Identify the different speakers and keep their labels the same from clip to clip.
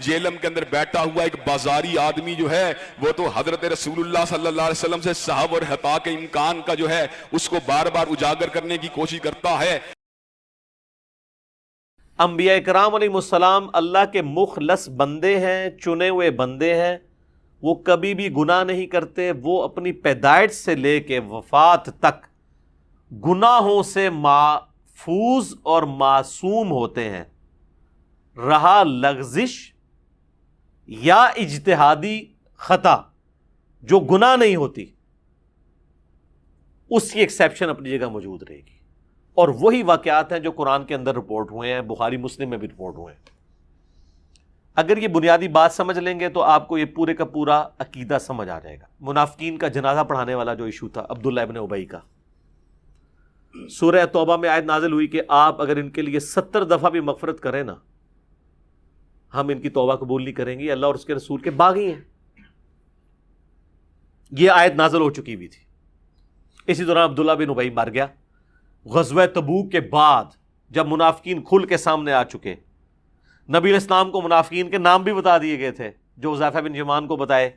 Speaker 1: جیلم کے اندر بیٹھا ہوا ایک بازاری آدمی جو ہے وہ تو حضرت رسول اللہ صلی اللہ علیہ وسلم سے صحب اور حتا کے امکان کا جو ہے اس کو بار بار اجاگر کرنے کی کوشش کرتا ہے۔
Speaker 2: انبیاء کرام علیہ السلام اللہ کے مخلص بندے ہیں، چنے ہوئے بندے ہیں، وہ کبھی بھی گناہ نہیں کرتے، وہ اپنی پیدائش سے لے کے وفات تک گناہوں سے محفوظ اور معصوم ہوتے ہیں۔ رہا لغزش یا اجتہادی خطا جو گناہ نہیں ہوتی، اس کی ایکسیپشن اپنی جگہ موجود رہے گی، اور وہی واقعات ہیں جو قرآن کے اندر رپورٹ ہوئے ہیں، بخاری مسلم میں بھی رپورٹ ہوئے ہیں۔ اگر یہ بنیادی بات سمجھ لیں گے تو آپ کو یہ پورے کا پورا عقیدہ سمجھ آ جائے گا۔ منافقین کا جنازہ پڑھانے والا جو ایشو تھا عبداللہ ابن ابی کا، سورہ توبہ میں آیت نازل ہوئی کہ آپ اگر ان کے لیے 70 دفعہ بھی مغفرت کریں نا، ہم ان کی توبہ قبول نہیں کریں گے، اللہ اور اس کے رسول کے باغی ہیں۔ یہ آیت نازل ہو چکی ہوئی تھی۔ اسی دوران عبداللہ بن ابی مر گیا۔ غزوہ تبوک کے بعد جب منافقین کھل کے سامنے آ چکے، نبی علیہ السلام کو منافقین کے نام بھی بتا دیے گئے تھے جو حذیفہ بن یمان کو بتائے،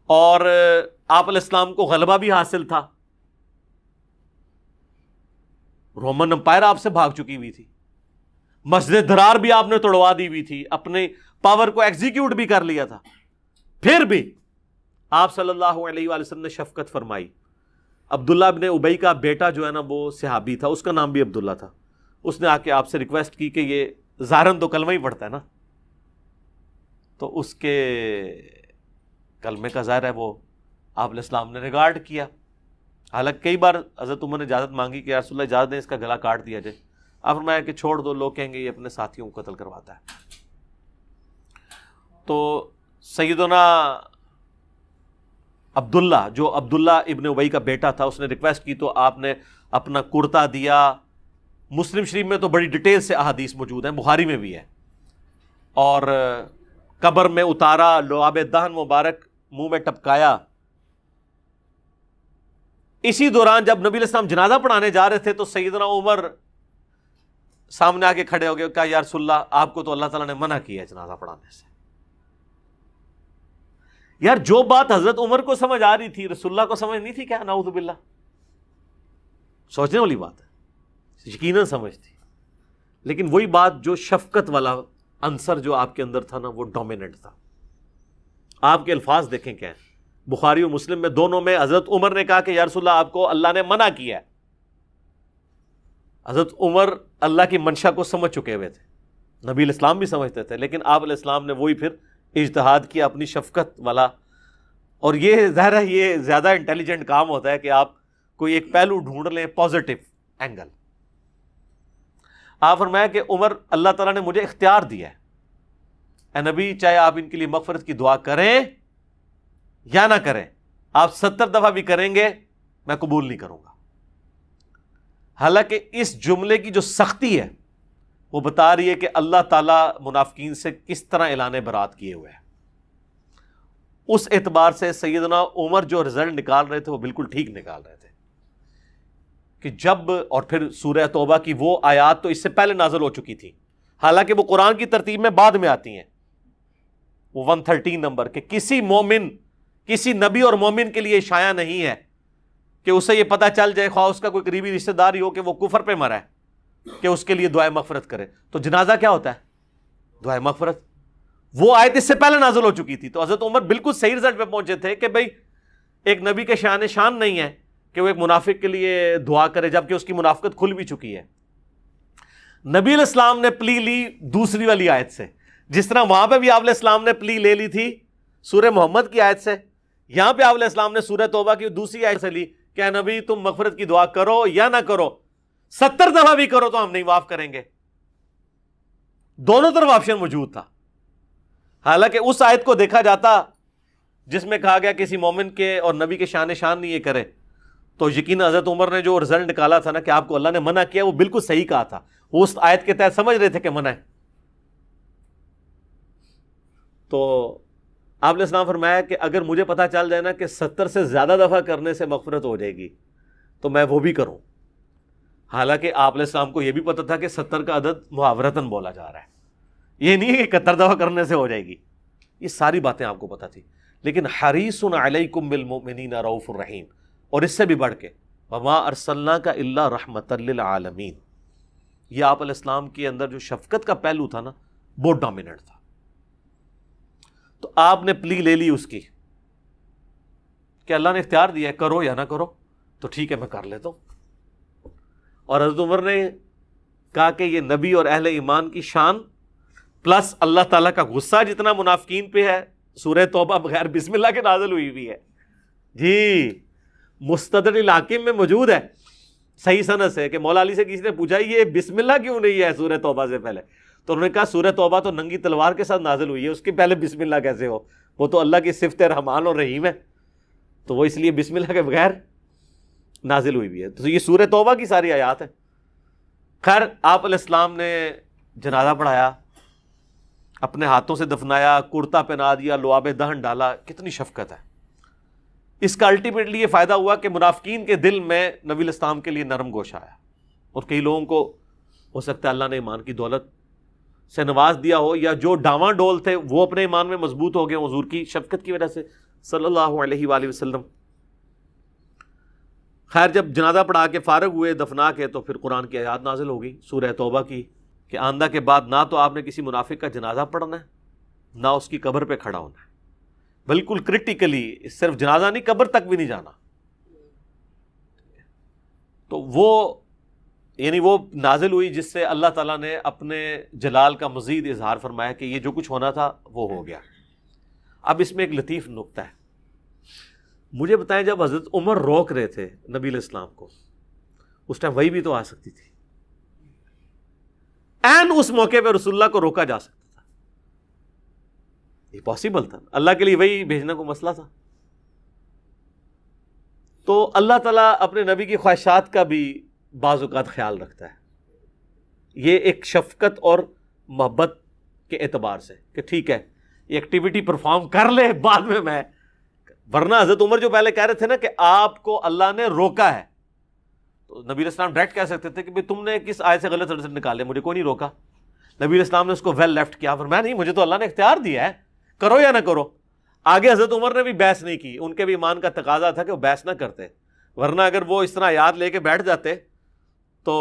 Speaker 2: اور آپ علیہ السلام کو غلبہ بھی حاصل تھا۔ رومن امپائر آپ سے بھاگ چکی ہوئی تھی، مسجد درار بھی آپ نے توڑوا دی ہوئی تھی، اپنے پاور کو ایگزیکیوٹ بھی کر لیا تھا، پھر بھی آپ صلی اللہ علیہ وآلہ وسلم نے شفقت فرمائی۔ عبداللہ ابن ابی کا بیٹا جو ہے نا وہ صحابی تھا، اس کا نام بھی عبداللہ تھا، اس نے آ کے آپ سے ریکویسٹ کی کہ یہ ظاہراً تو کلمہ ہی پڑھتا ہے نا، تو اس کے کلمے کا ظاہر ہے وہ آپ علیہ السلام نے ریگارڈ کیا۔ حالانکہ کئی بار حضرت عمر نے اجازت مانگی کہ یا رسول اللہ اجازت دیں اس کا گلا کاٹ دیا جائے، آپ فرمایا کہ چھوڑ دو، لوگ کہیں گے یہ اپنے ساتھیوں کو قتل کرواتا ہے۔ تو سیدنا عبداللہ جو عبداللہ ابن ابی کا بیٹا تھا، اس نے ریکویسٹ کی تو آپ نے اپنا کرتا دیا۔ مسلم شریف میں تو بڑی ڈیٹیل سے احادیث موجود ہیں، بخاری میں بھی ہے، اور قبر میں اتارا، لعاب دہن مبارک منہ میں ٹپکایا۔ اسی دوران جب نبی علیہ السلام جنازہ پڑھانے جا رہے تھے تو سیدنا عمر سامنے آ کے کھڑے ہو گئے، کہا یا رسول اللہ آپ کو تو اللہ تعالیٰ نے منع کیا ہے جنازہ پڑھانے سے۔ یار جو بات حضرت عمر کو سمجھ آ رہی تھی رسول اللہ کو سمجھ نہیں تھی کیا؟ نعوذ باللہ، سوچنے والی بات ہے، یقیناً سمجھ تھی، لیکن وہی بات جو شفقت والا عنصر جو آپ کے اندر تھا نا وہ ڈومیننٹ تھا۔ آپ کے الفاظ دیکھیں کیا ہیں، بخاری و مسلم میں دونوں میں حضرت عمر نے کہا کہ یا رسول اللہ آپ کو اللہ نے منع کیا ہے۔ حضرت عمر اللہ کی منشا کو سمجھ چکے ہوئے تھے، نبی علیہ السلام بھی سمجھتے تھے، لیکن آپ علیہ السلام نے وہی پھر اجتہاد کیا اپنی شفقت والا، اور یہ ظاہر ہے یہ زیادہ انٹیلیجنٹ کام ہوتا ہے کہ آپ کوئی ایک پہلو ڈھونڈ لیں، پازیٹیو اینگل۔ آپ فرمایا کہ عمر اللہ تعالیٰ نے مجھے اختیار دیا ہے، اے نبی چاہے آپ ان کے لیے مغفرت کی دعا کریں یا نہ کریں، آپ 70 دفعہ بھی کریں گے میں قبول نہیں کروں گا۔ حالانکہ اس جملے کی جو سختی ہے وہ بتا رہی ہے کہ اللہ تعالیٰ منافقین سے کس طرح اعلان برات کیے ہوئے ہیں۔ اس اعتبار سے سیدنا عمر جو رزلٹ نکال رہے تھے وہ بالکل ٹھیک نکال رہے تھے کہ جب، اور پھر سورہ توبہ کی وہ آیات تو اس سے پہلے نازل ہو چکی تھی، حالانکہ وہ قرآن کی ترتیب میں بعد میں آتی ہیں، وہ 113 نمبر، کہ کسی مومن، کسی نبی اور مومن کے لیے شایع نہیں ہے کہ اسے یہ پتہ چل جائے، خواہ اس کا کوئی قریبی رشتہ دار ہی ہو کہ وہ کفر پہ مرا ہے، کہ اس کے لیے دعائے مغفرت کرے۔ تو جنازہ کیا ہوتا ہے؟ دعائے مغفرت۔ وہ آیت اس سے پہلے نازل ہو چکی تھی، تو حضرت عمر بالکل صحیح رزلٹ پہ پہنچے تھے کہ بھئی ایک نبی کے شان نہیں ہے کہ وہ ایک منافق کے لیے دعا کرے، جبکہ اس کی منافقت کھل بھی چکی ہے۔ نبی علیہ السلام نے پلی لی دوسری والی آیت سے، جس طرح وہاں پہ بھی آپ علیہ السلام نے پلی لے لی تھی سورہ محمد کی آیت سے، یہاں پہ آپ علیہ السلام نے سورہ توبہ کی دوسری آیت سے لی کہ اے نبی تم مغفرت کی دعا کرو یا نہ کرو، 70 دفعہ بھی کرو تو ہم نہیں معاف کریں گے۔ دونوں طرف آپشن موجود تھا۔ حالانکہ اس آیت کو دیکھا جاتا جس میں کہا گیا کسی مومن کے اور نبی کے شان نہیں یہ کرے، تو یقین حضرت عمر نے جو رزلٹ نکالا تھا نا کہ آپ کو اللہ نے منع کیا، وہ بالکل صحیح کہا تھا، وہ اس آیت کے تحت سمجھ رہے تھے کہ منع ہے۔ تو آپ نے اسلام فرمایا کہ اگر مجھے پتہ چل جائے نا کہ 70 سے زیادہ دفعہ کرنے سے مغفرت ہو جائے گی تو میں وہ بھی کروں۔ حالانکہ آپ علیہ السلام کو یہ بھی پتہ تھا کہ 70 کا عدد محاورتاً بولا جا رہا ہے، یہ نہیں ہے کہ 71 دفعہ کرنے سے ہو جائے گی، یہ ساری باتیں آپ کو پتہ تھی. لیکن حریص علیکم بالمؤمنین رؤوف الرحیم، اور اس سے بھی بڑھ کے وما ارسلناک الا رحمۃ للعالمین، یہ آپ علیہ السلام کے اندر جو شفقت کا پہلو تھا نا بہت ڈومیننٹ تھا. تو آپ نے پلی لے لی اس کی کہ اللہ نے اختیار دیا ہے کرو یا نہ کرو، تو ٹھیک ہے میں کر لیتا ہوں. اور حضرت عمر نے کہا کہ یہ نبی اور اہل ایمان کی شان پلس اللہ تعالیٰ کا غصہ جتنا منافقین پہ ہے، سورہ توبہ بغیر بسم اللہ کے نازل ہوئی ہوئی ہے جی، مستدرک الحاکم میں موجود ہے صحیح سند سے کہ مولا علی سے کسی نے پوچھا یہ بسم اللہ کیوں نہیں ہے سورہ توبہ سے پہلے، تو انہوں نے کہا سورہ توبہ تو ننگی تلوار کے ساتھ نازل ہوئی ہے، اس کے پہلے بسم اللہ کیسے ہو، وہ تو اللہ کی صفت رحمان اور رحیم ہے، تو وہ اس لیے بسم اللہ کے بغیر نازل ہوئی بھی ہے. تو یہ سورہ توبہ کی ساری آیات ہے. خیر آپ علیہ السلام نے جنازہ پڑھایا، اپنے ہاتھوں سے دفنایا، کرتا پہنا دیا، لعاب دہن ڈالا، کتنی شفقت ہے. اس کا الٹیمیٹلی یہ فائدہ ہوا کہ منافقین کے دل میں نبی علیہ السلام کے لیے نرم گوش آیا، اور کئی لوگوں کو ہو سکتا ہے اللہ نے ایمان کی دولت سے نواز دیا ہو، یا جو ڈاواں ڈول تھے وہ اپنے ایمان میں مضبوط ہو گئے حضور کی شفقت کی وجہ سے صلی اللہ علیہ وآلہ وسلم. خیر جب جنازہ پڑھا کے فارغ ہوئے دفنا کے، تو پھر قرآن کی آیات نازل ہو گئی سورہ توبہ کی کہ آندہ کے بعد نہ تو آپ نے کسی منافق کا جنازہ پڑھنا ہے، نہ اس کی قبر پہ کھڑا ہونا ہے، بالکل کرٹیکلی صرف جنازہ نہیں قبر تک بھی نہیں جانا. تو وہ یعنی وہ نازل ہوئی جس سے اللہ تعالیٰ نے اپنے جلال کا مزید اظہار فرمایا کہ یہ جو کچھ ہونا تھا وہ ہو گیا. اب اس میں ایک لطیف نکتہ ہے، مجھے بتائیں جب حضرت عمر روک رہے تھے نبی علیہ السلام کو، اس ٹائم وہی بھی تو آ سکتی تھی، این اس موقع پہ رسول اللہ کو روکا جا سکتا تھا، یہ پاسبل تھا، اللہ کے لیے وہی بھیجنا کو مسئلہ تھا. تو اللہ تعالیٰ اپنے نبی کی خواہشات کا بھی بعض اوقات خیال رکھتا ہے، یہ ایک شفقت اور محبت کے اعتبار سے کہ ٹھیک ہے یہ ایکٹیویٹی پرفارم کر لے بعد میں ورنہ حضرت عمر جو پہلے کہہ رہے تھے نا کہ آپ کو اللہ نے روکا ہے، تو نبی علیہ السلام ڈائریکٹ کہہ سکتے تھے کہ تم نے کس آیت سے غلط رزلٹ نکالے، مجھے کوئی نہیں روکا. نبی علیہ السلام نے اس کو ویل لیفٹ کیا، فرمایا نہیں مجھے تو اللہ نے اختیار دیا ہے، کرو یا نہ کرو. آگے حضرت عمر نے بھی بحث نہیں کی، ان کے بھی ایمان کا تقاضا تھا کہ وہ بحث نہ کرتے، ورنہ اگر وہ اس طرح یاد لے کے بیٹھ جاتے تو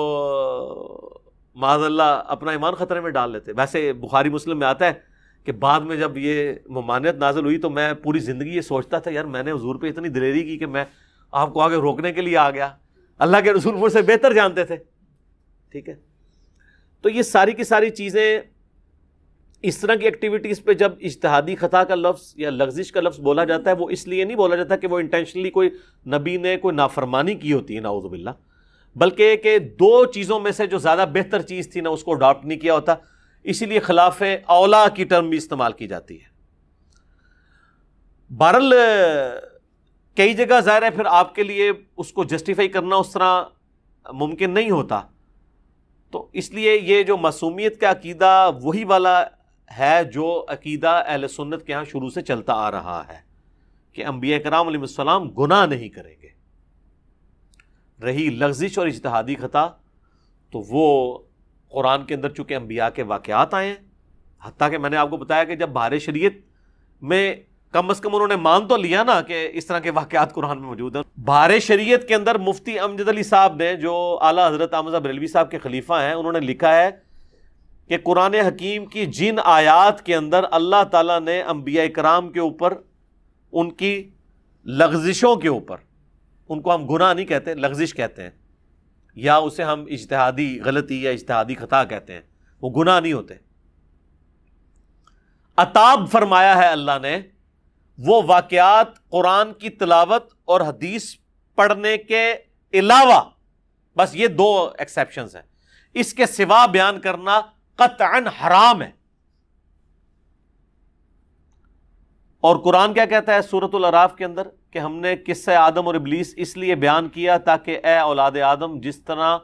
Speaker 2: معاذ اللہ اپنا ایمان خطرے میں ڈال لیتے. ویسے بخاری مسلم میں آتا ہے کہ بعد میں جب یہ ممانعت نازل ہوئی تو میں پوری زندگی یہ سوچتا تھا یار میں نے حضور پہ اتنی دلیری کی کہ میں آپ کو آگے روکنے کے لیے آ گیا، اللہ کے رسول مجھ سے بہتر جانتے تھے. ٹھیک ہے، تو یہ ساری کی ساری چیزیں اس طرح کی ایکٹیویٹیز پہ جب اجتہادی خطا کا لفظ یا لغزش کا لفظ بولا جاتا ہے، وہ اس لیے نہیں بولا جاتا کہ وہ انٹینشنلی کوئی نبی نے کوئی نافرمانی کی ہوتی ہے نعوذ باللہ، بلکہ کہ دو چیزوں میں سے جو زیادہ بہتر چیز تھی نا اس کو اڈاپٹ نہیں کیا ہوتا، اسی لیے خلاف اولا کی ٹرم بھی استعمال کی جاتی ہے. بہرحال کئی جگہ ظاہر ہے پھر آپ کے لیے اس کو جسٹیفائی کرنا اس طرح ممکن نہیں ہوتا، تو اس لیے یہ جو معصومیت کا عقیدہ وہی والا ہے جو عقیدہ اہل سنت کے ہاں شروع سے چلتا آ رہا ہے کہ انبیاء کرام علیہ السلام گناہ نہیں کریں گے. رہی لغزش اور اجتہادی خطا تو وہ قرآن کے اندر چونکہ انبیاء کے واقعات آئے ہیں، حتیٰ کہ میں نے آپ کو بتایا کہ جب بہار شریعت میں کم از کم انہوں نے مان تو لیا نا کہ اس طرح کے واقعات قرآن میں موجود ہیں. بہار شریعت کے اندر مفتی امجد علی صاحب نے جو اعلیٰ حضرت احمد بریلوی صاحب کے خلیفہ ہیں، انہوں نے لکھا ہے کہ قرآن حکیم کی جن آیات کے اندر اللہ تعالیٰ نے انبیاء کرام کے اوپر ان کی لغزشوں کے اوپر، ان کو ہم گناہ نہیں کہتے لغزش کہتے ہیں، یا اسے ہم اجتہادی غلطی یا اجتہادی خطا کہتے ہیں، وہ گناہ نہیں ہوتے، عتاب فرمایا ہے اللہ نے وہ واقعات قرآن کی تلاوت اور حدیث پڑھنے کے علاوہ، بس یہ دو ایکسیپشنز ہیں، اس کے سوا بیان کرنا قطعاً حرام ہے. اور قرآن کیا کہتا ہے سورۃ الاعراف کے اندر کہ ہم نے قصہ آدم اور ابلیس اس لیے بیان کیا تاکہ اے اولاد آدم جس طرح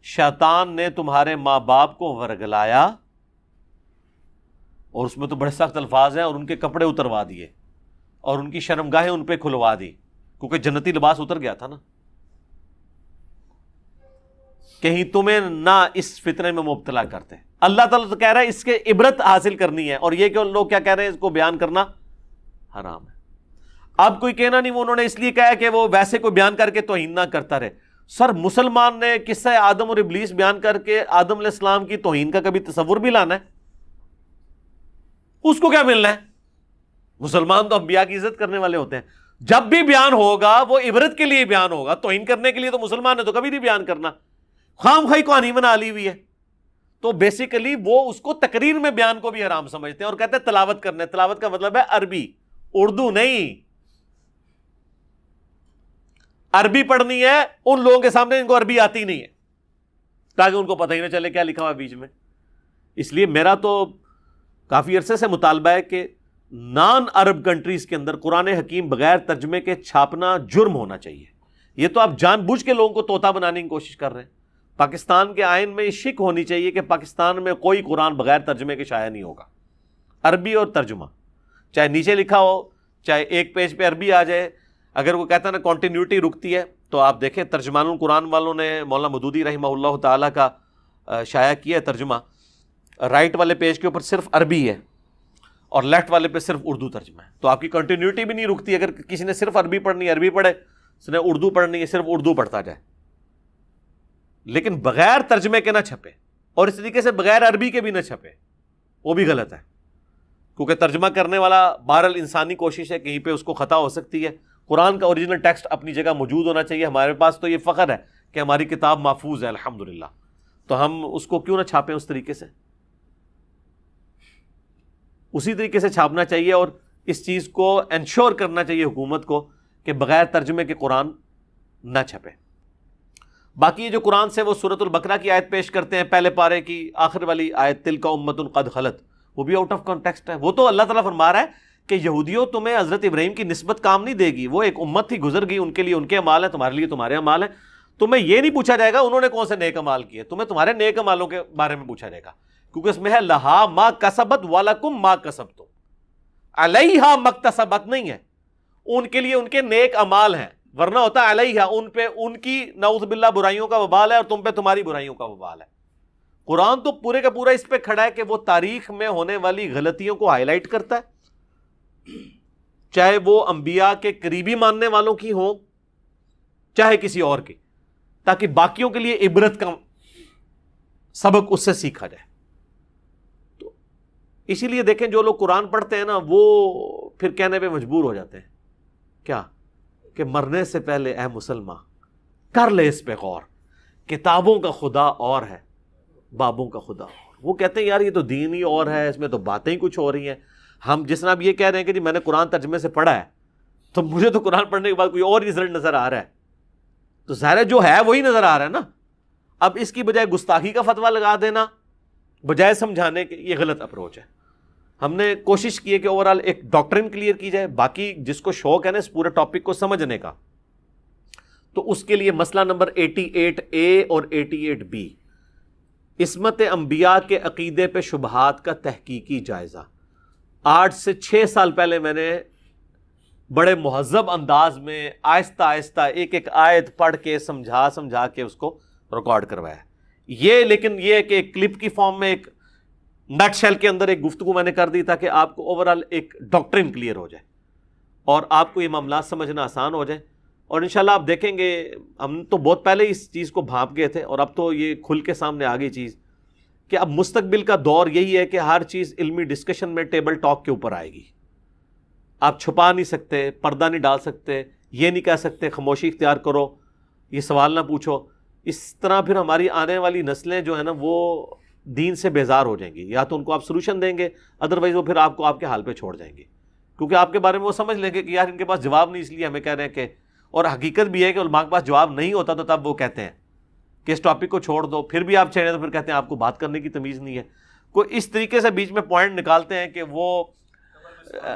Speaker 2: شیطان نے تمہارے ماں باپ کو ورگلایا، اور اس میں تو بڑے سخت الفاظ ہیں، اور ان کے کپڑے اتروا دیے اور ان کی شرمگاہیں ان پہ کھلوا دی، کیونکہ جنتی لباس اتر گیا تھا نا، کہیں تمہیں نہ اس فتنے میں مبتلا کرتے. اللہ تعالیٰ تو کہہ رہا ہے اس کے عبرت حاصل کرنی ہے، اور یہ کہ لوگ کیا کہہ رہے ہیں اس کو بیان کرنا حرام ہے۔ اب کوئی کہنا نہیں وہ انہوں نے اس لیے کہا ہے کہ وہ ویسے کوئی بیان کر کے توہین نہ کرتا رہے۔ سر مسلمان نے قصہ آدم اور ابلیس بیان کر کے آدم علیہ السلام کی توہین کا کبھی تصور بھی لانا ہے؟ اس کو کیا ملنا ہے؟ مسلمان تو انبیاء کی عزت کرنے والے ہوتے ہیں، جب بھی بیان ہوگا وہ عبرت کے لیے بیان ہوگا، توہین کرنے کے لیے تو مسلمان نے تو کبھی نہیں بیان کرنا، خام خواہی کہانی بنا لی ہوئی ہے۔ تو بیسیکلی وہ اس کو تقریر میں بیان کو بھی حرام سمجھتے ہیں اور کہتے ہیں تلاوت کرنے، تلاوت کا مطلب ہے عربی، اردو نہیں۔ عربی پڑھنی ہے ان لوگوں کے سامنے جن کو عربی آتی نہیں ہے، تاکہ ان کو پتہ ہی نہ چلے کیا لکھا ہوا ہے بیچ میں۔ اس لیے میرا تو کافی عرصے سے مطالبہ ہے کہ نان عرب کنٹریز کے اندر قرآن حکیم بغیر ترجمے کے چھاپنا جرم ہونا چاہیے۔ یہ تو آپ جان بوجھ کے لوگوں کو طوطا بنانے کی کوشش کر رہے ہیں۔ پاکستان کے آئین میں یہ شک ہونی چاہیے کہ پاکستان میں کوئی قرآن بغیر ترجمے کے شائع نہیں ہوگا، عربی اور ترجمہ، چاہے نیچے لکھا ہو چاہے ایک پیج پہ عربی آ جائے۔ اگر وہ کہتا ہے نا کنٹینیوٹی رکتی ہے، تو آپ دیکھیں ترجمان القرآن والوں نے مولانا مودودی رحمہ اللہ تعالیٰ کا شائع کیا ہے ترجمہ، رائٹ والے پیج کے اوپر صرف عربی ہے اور لیفٹ والے پہ صرف اردو ترجمہ ہے، تو آپ کی کنٹینیوٹی بھی نہیں رکتی۔ اگر کسی نے صرف عربی پڑھنی ہے عربی پڑھے، اس نے اردو پڑھنی ہے صرف اردو پڑھتا جائے، لیکن بغیر ترجمے کے نہ چھپے، اور اس طریقے سے بغیر عربی کے بھی نہ چھپے، وہ بھی غلط ہے، کیونکہ ترجمہ کرنے والا بہرحال انسانی کوشش ہے، کہیں پہ اس کو خطا ہو سکتی ہے۔ قرآن کا اوریجنل ٹیکسٹ اپنی جگہ موجود ہونا چاہیے۔ ہمارے پاس تو یہ فخر ہے کہ ہماری کتاب محفوظ ہے الحمدللہ، تو ہم اس کو کیوں نہ چھاپیں اس طریقے سے؟ اسی طریقے سے چھاپنا چاہیے، اور اس چیز کو انشور کرنا چاہیے حکومت کو کہ بغیر ترجمے کے قرآن نہ چھپے۔ باقی یہ جو قرآن سے وہ سورۃ البقرہ کی آیت پیش کرتے ہیں، پہلے پارے کی آخر والی آیت تلک امۃ قد خلت، وہ بھی آؤٹ آف کانٹیکسٹ ہے۔ وہ تو اللہ تعالیٰ فرما رہا ہے کہ یہودیوں تمہیں حضرت ابراہیم کی نسبت کام نہیں دے گی، وہ ایک امت تھی گزر گئی، ان کے لیے ان کے اعمال ہیں، تمہارے لیے تمہارے اعمال ہیں۔ تمہیں یہ نہیں پوچھا جائے گا انہوں نے کون سے نیک اعمال کیے، تمہیں تمہارے نیک اعمالوں کے بارے میں پوچھا جائے گا، کیونکہ اس میں ہے لہا ما کسبت ولکم ما کسبتم، علیہا مکتسبت نہیں ہے، ان کے لیے ان کے نیک اعمال ہیں، ورنہ ہوتا ہے علیہا، ان پہ ان کی نعوذ باللہ برائیوں کا وبال ہے اور تم پہ تمہاری برائیوں کا وبال ہے۔ قرآن تو پورے کا پورا اس پہ کھڑا ہے کہ وہ تاریخ میں ہونے والی غلطیوں کو ہائی لائٹ کرتا ہے، چاہے وہ انبیاء کے قریبی ماننے والوں کی ہوں چاہے کسی اور کی، تاکہ باقیوں کے لیے عبرت کا سبق اس سے سیکھا جائے۔ تو اسی لیے دیکھیں جو لوگ قرآن پڑھتے ہیں نا، وہ پھر کہنے پہ مجبور ہو جاتے ہیں کیا کہ مرنے سے پہلے اے مسلمان کر لے اس پہ غور، کتابوں کا خدا اور ہے بابوں کا خدا اور۔ وہ کہتے ہیں یار یہ تو دین ہی اور ہے، اس میں تو باتیں ہی کچھ ہو رہی ہیں۔ ہم جس طرح اب یہ کہہ رہے ہیں کہ جی میں نے قرآن ترجمے سے پڑھا ہے، تو مجھے تو قرآن پڑھنے کے بعد کوئی اور رزلٹ نظر آ رہا ہے، تو ظاہر جو ہے وہی نظر آ رہا ہے نا۔ اب اس کی بجائے گستاخی کا فتویٰ لگا دینا بجائے سمجھانے کے، یہ غلط اپروچ ہے۔ ہم نے کوشش کی ہے کہ اوورال ایک ڈاکٹرن کلیئر کی جائے، باقی جس کو شوق ہے نا اس پورے ٹاپک کو سمجھنے کا، تو اس کے لیے مسئلہ نمبر 88A اور 88B، عصمت انبیاء کے عقیدے پہ شبہات کا تحقیقی جائزہ۔ 8 سے 6 سال پہلے میں نے بڑے مہذب انداز میں آہستہ آہستہ ایک ایک آیت پڑھ کے سمجھا کے اس کو ریکارڈ کروایا۔ یہ لیکن یہ ہے کہ ایک کلپ کی فارم میں ایک نٹ شیل کے اندر ایک گفتگو میں نے کر دی تاکہ آپ کو اوورال ایک ڈاکٹرن کلیئر ہو جائے اور آپ کو یہ معاملات سمجھنا آسان ہو جائے۔ اور انشاءاللہ آپ دیکھیں گے، ہم تو بہت پہلے اس چیز کو بھانپ گئے تھے اور اب تو یہ کھل کے سامنے آ گئی چیز کہ اب مستقبل کا دور یہی ہے کہ ہر چیز علمی ڈسکشن میں ٹیبل ٹاک کے اوپر آئے گی۔ آپ چھپا نہیں سکتے، پردہ نہیں ڈال سکتے، یہ نہیں کہہ سکتے خاموشی اختیار کرو، یہ سوال نہ پوچھو۔ اس طرح پھر ہماری آنے والی نسلیں جو ہیں نا وہ دین سے بیزار ہو جائیں گی، یا تو ان کو آپ سلوشن دیں گے، ادروائز وہ پھر آپ کو آپ کے حال پہ چھوڑ جائیں گے، کیونکہ آپ کے بارے میں وہ سمجھ لیں گے کہ یار ان کے پاس جواب نہیں، اس لیے ہمیں کہہ رہے ہیں کہ، اور حقیقت بھی ہے کہ علماء کے پاس جواب نہیں ہوتا تو تب وہ کہتے ہیں کہ اس ٹاپک کو چھوڑ دو، پھر بھی آپ چھیڑیں تو پھر کہتے ہیں آپ کو بات کرنے کی تمیز نہیں ہے۔ کوئی اس طریقے سے بیچ میں پوائنٹ نکالتے ہیں کہ وہ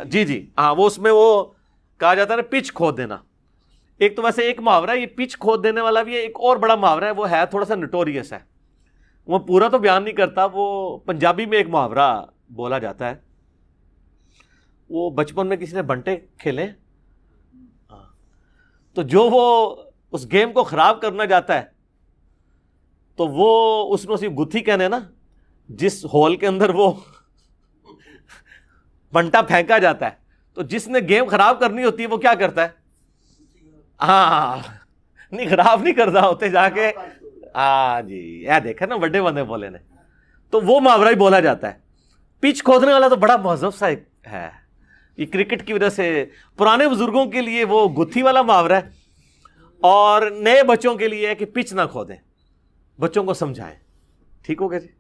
Speaker 2: جی ہاں، وہ اس میں وہ کہا جاتا ہے نا پچ کھود دینا۔ ایک تو ویسے ایک محاورہ ہے یہ پچ کھود دینے والا بھی ہے، ایک اور بڑا محاورہ ہے وہ ہے تھوڑا سا نوٹوریس ہے، وہ پورا تو بیان نہیں کرتا، وہ پنجابی میں ایک محاورہ بولا جاتا ہے۔ وہ بچپن میں کسی نے بنٹے کھیلے تو جو وہ اس گیم کو خراب کرنا جاتا ہے تو وہ اس میں اسی گتھی کہنے نا جس ہول کے اندر وہ بنٹا پھینکا جاتا ہے تو جس نے گیم خراب کرنی ہوتی ہے وہ کیا کرتا ہے؟ ہاں نہیں خراب نہیں کرتا ہوتے جا کے، ہاں جی یہ دیکھا نا بڑے بندے بولے نے، تو وہ محاورہ ہی بولا جاتا ہے۔ پچ کھودنے والا تو بڑا مہذب سا ایک ہے، یہ کرکٹ کی وجہ سے پرانے بزرگوں کے لیے وہ گتھی والا محاورہ ہے، اور نئے بچوں کے لیے ہے کہ پچ نہ کھودیں، بچوں کو سمجھائیں۔ ٹھیک ہو گیا جی؟